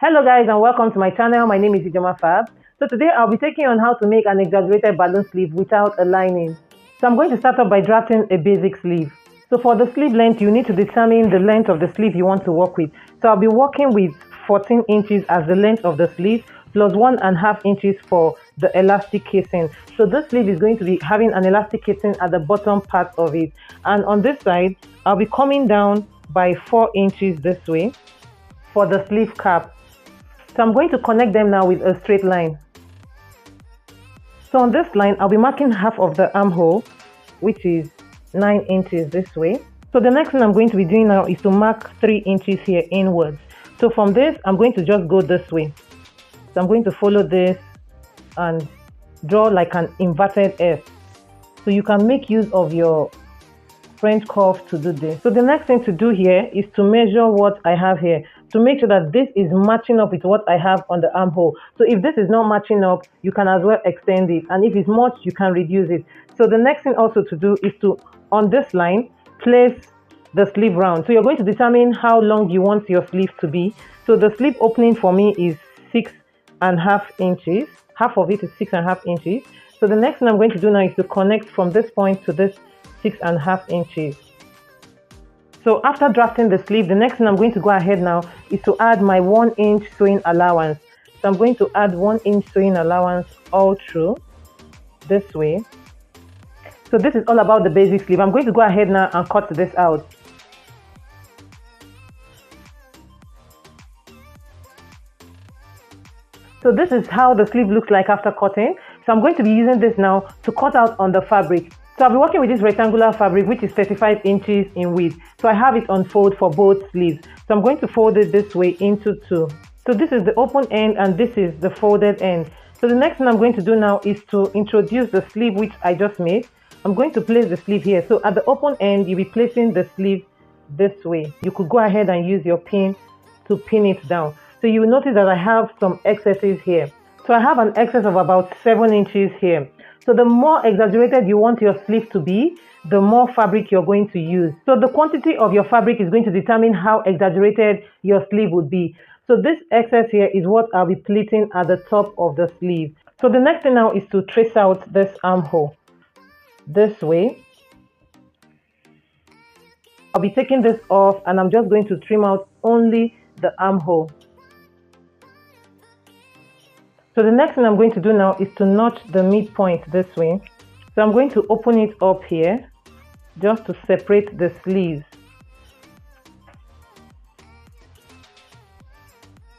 Hello guys and welcome to my channel. My name is Ijoma Fab. So today I'll be taking on how to make an exaggerated balloon sleeve without a lining. So I'm going to start off by drafting a basic sleeve. So for the sleeve length, you need to determine the length of the sleeve you want to work with. So I'll be working with 14 inches as the length of the sleeve plus 1.5 inches for the elastic casing. So this sleeve is going to be having an elastic casing at the bottom part of it. And on this side, I'll be coming down by 4 inches this way for the sleeve cap. So I'm going to connect them now with a straight line. So on this line, I'll be marking half of the armhole, which is 9 inches this way. So the next thing I'm going to be doing now is to mark 3 inches here inwards. So from this, I'm going to just go this way. So I'm going to follow this and draw like an inverted S. So you can make use of your French curve to do this. So the next thing to do here is to measure what I have here to make sure that this is matching up with what I have on the armhole. So if this is not matching up, you can as well extend it, and if it's much, you can reduce it. So the next thing also to do is to, on this line, place the sleeve round. So you're going to determine how long you want your sleeve to be. So the sleeve opening for me is 6.5 inches. Half of it is 6.5 inches. So the next thing I'm going to do now is to connect from this point to this 6.5 inches. So after drafting the sleeve, the next thing I'm going to go ahead now is to add my 1 inch sewing allowance. So I'm going to add 1 inch sewing allowance all through this way. So this is all about the basic sleeve. I'm going to go ahead now and cut this out. So this is how the sleeve looks like after cutting. So I'm going to be using this now to cut out on the fabric. So I'll be working with this rectangular fabric, which is 35 inches in width. So I have it on fold for both sleeves. So I'm going to fold it this way into 2. So this is the open end and this is the folded end. So the next thing I'm going to do now is to introduce the sleeve which I just made. I'm going to place the sleeve here. So at the open end, you'll be placing the sleeve this way. You could go ahead and use your pin to pin it down. So you will notice that I have some excesses here. So I have an excess of about 7 inches here. So the more exaggerated you want your sleeve to be, the more fabric you're going to use. So the quantity of your fabric is going to determine how exaggerated your sleeve would be. So this excess here is what I'll be pleating at the top of the sleeve. So the next thing now is to trace out this armhole this way. I'll be taking this off and I'm just going to trim out only the armhole. So the next thing I'm going to do now is to notch the midpoint this way. So I'm going to open it up here just to separate the sleeves.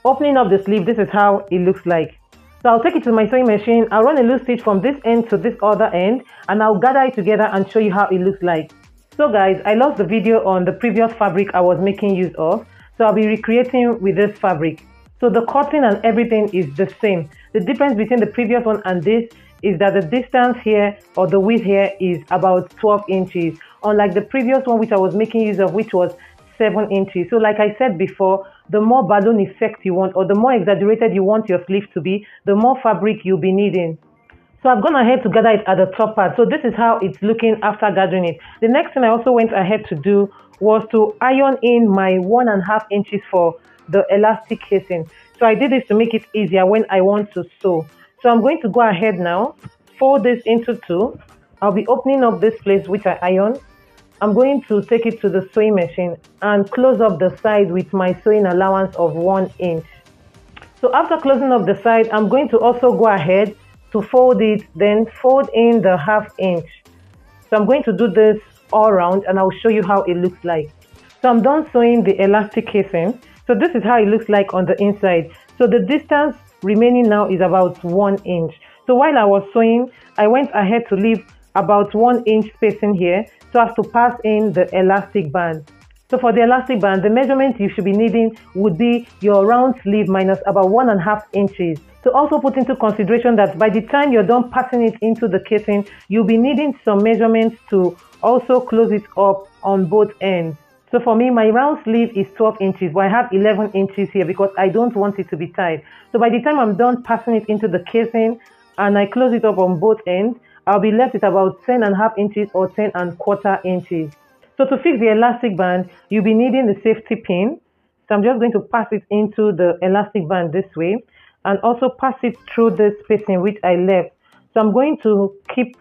Opening up the sleeve, this is how it looks like. So I'll take it to my sewing machine. I'll run a loose stitch from this end to this other end and I'll gather it together and show you how it looks like. So guys, I lost the video on the previous fabric I was making use of. So I'll be recreating with this fabric. So the cutting and everything is the same. The difference between the previous one and this is that the distance here or the width here is about 12 inches. Unlike the previous one which I was making use of, which was 7 inches. So like I said before, the more balloon effect you want or the more exaggerated you want your sleeve to be, the more fabric you'll be needing. So I've gone ahead to gather it at the top part. So this is how it's looking after gathering it. The next thing I also went ahead to do was to iron in my 1.5 inches for the elastic casing. So I did this to make it easier when I want to sew. So I'm going to go ahead now, fold this into 2. I'll be opening up this place which I ironed. I'm going to take it to the sewing machine and close up the side with my sewing allowance of 1 inch. So after closing up the side, I'm going to also go ahead to fold it, then fold in the 1/2 inch. So I'm going to do this all around and I'll show you how it looks like. So I'm done sewing the elastic casing. So this is how it looks like on the inside. So the distance remaining now is about 1 inch. So while I was sewing, I went ahead to leave about 1 inch spacing here so as to pass in the elastic band. So for the elastic band, the measurement you should be needing would be your round sleeve minus about 1.5 inches. So also put into consideration that by the time you're done passing it into the casing, you'll be needing some measurements to also close it up on both ends. So for me, my round sleeve is 12 inches, but I have 11 inches here because I don't want it to be tight. So by the time I'm done passing it into the casing and I close it up on both ends, I'll be left with about 10.5 inches or 10.25 inches. So to fix the elastic band, you'll be needing the safety pin. So I'm just going to pass it into the elastic band this way, and also pass it through this spacing which I left. So I'm going to keep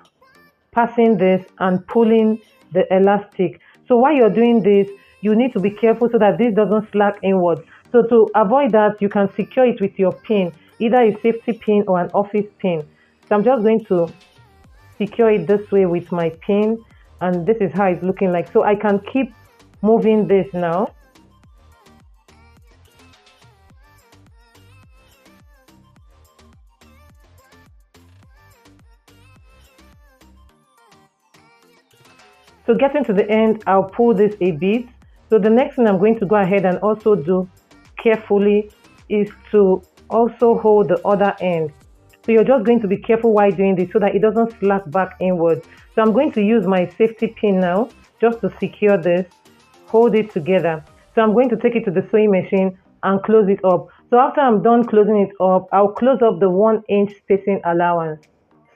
passing this and pulling the elastic. So while you're doing this, you need to be careful so that this doesn't slack inward. So to avoid that, you can secure it with your pin, either a safety pin or an office pin. So I'm just going to secure it this way with my pin, and this is how it's looking like. So I can keep moving this now. So getting to the end, I'll pull this a bit. So the next thing I'm going to go ahead and also do carefully is to also hold the other end. So you're just going to be careful while doing this so that it doesn't slack back inward. So I'm going to use my safety pin now just to secure this, hold it together. So I'm going to take it to the sewing machine and close it up. So after I'm done closing it up, I'll close up the 1-inch spacing allowance.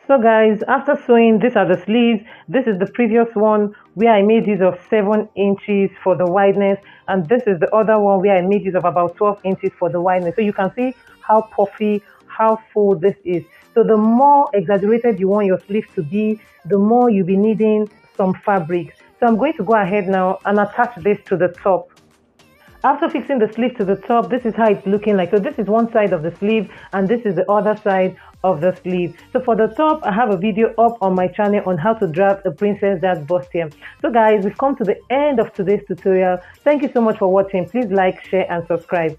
So guys, after sewing, these are the sleeves. This is the previous one where I made use of 7 inches for the wideness, and this is the other one where I made use of about 12 inches for the wideness. So you can see how puffy, how full this is. So the more exaggerated you want your sleeve to be, the more you'll be needing some fabric. So I'm going to go ahead now and attach this to the top. After fixing the sleeve to the top, this is how it's looking like. So this is one side of the sleeve and this is the other side of the sleeve. So for the top, I have a video up on my channel on how to draft a princess that's bustier. So guys, we've come to the end of today's tutorial. Thank you so much for watching. Please like, share and subscribe.